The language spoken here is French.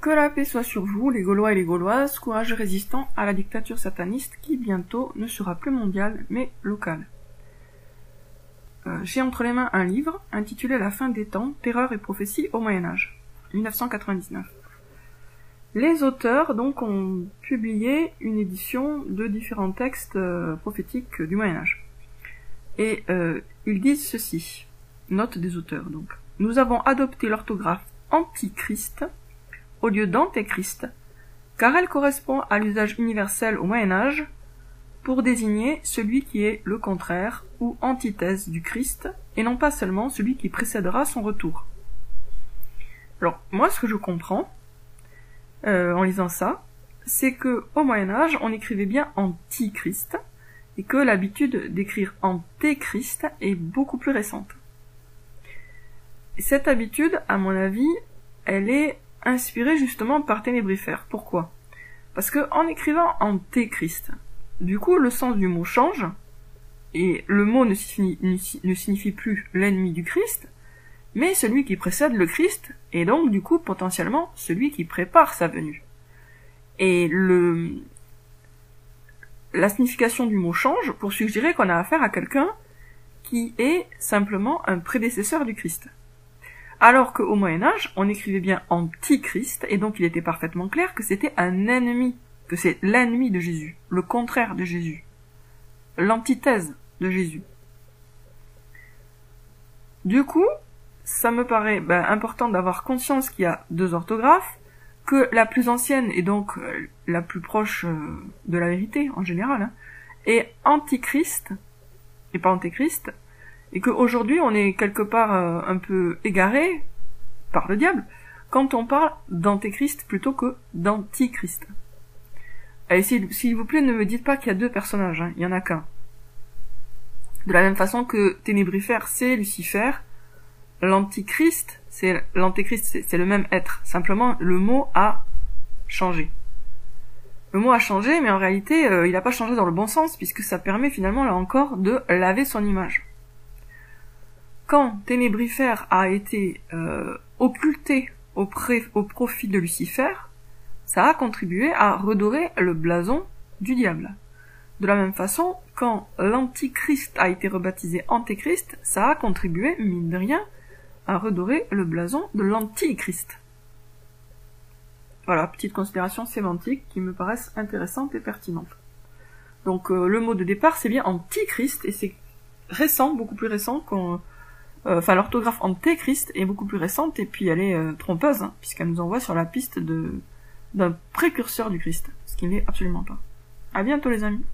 Que la paix soit sur vous, les Gaulois et les Gauloises, courageux résistants à la dictature sataniste qui, bientôt, ne sera plus mondiale, mais locale. J'ai entre les mains un livre intitulé La fin des temps, terreur et prophétie au Moyen-Âge, 1999. Les auteurs, donc, ont publié une édition de différents textes prophétiques du Moyen-Âge. Et ils disent ceci, note des auteurs, donc. Nous avons adopté l'orthographe antichrist au lieu d'antéchrist, car elle correspond à l'usage universel au Moyen-Âge pour désigner celui qui est le contraire ou antithèse du Christ, et non pas seulement celui qui précédera son retour. Alors, moi, ce que je comprends, en lisant ça, c'est que au Moyen-Âge, on écrivait bien antichrist, et que l'habitude d'écrire antéchrist est beaucoup plus récente. Et cette habitude, à mon avis, elle est inspirée justement par Ténébrifère. Pourquoi ? Parce que en écrivant antéchrist, du coup, le sens du mot change, et le mot ne signifie plus l'ennemi du Christ, mais celui qui précède le Christ, et donc, du coup, potentiellement, celui qui prépare sa venue. Et la signification du mot change pour suggérer qu'on a affaire à quelqu'un qui est simplement un prédécesseur du Christ. Alors qu'au Moyen-Âge, on écrivait bien antichrist, et donc il était parfaitement clair que c'était un ennemi, que c'est l'ennemi de Jésus, le contraire de Jésus, l'antithèse de Jésus. Du coup, ça me paraît important d'avoir conscience qu'il y a deux orthographes, que la plus ancienne est donc la plus proche de la vérité en général, est antichrist, et pas antéchrist, et qu'aujourd'hui on est quelque part un peu égaré par le diable quand on parle d'antéchrist plutôt que d'antichrist. Et s'il vous plaît, ne me dites pas qu'il y a deux personnages, il y en a qu'un. De la même façon que Ténébrifère, c'est Lucifer, l'antichrist, c'est le même être. Simplement, le mot a changé. Le mot a changé, mais en réalité, il n'a pas changé dans le bon sens, puisque ça permet finalement, là encore, de laver son image. Quand Ténébrifère a été occulté au profit de Lucifer, ça a contribué à redorer le blason du diable. De la même façon, quand l'antichrist a été rebaptisé antéchrist, ça a contribué, mine de rien, à redorer le blason de l'antichrist. Voilà, petite considération sémantique qui me paraissent intéressantes et pertinentes. Donc le mot de départ c'est bien antichrist, et c'est récent, beaucoup plus récent l'orthographe antéchrist est beaucoup plus récente, et puis elle est trompeuse, puisqu'elle nous envoie sur la piste d'un précurseur du Christ, ce qui n'est absolument pas. À bientôt les amis.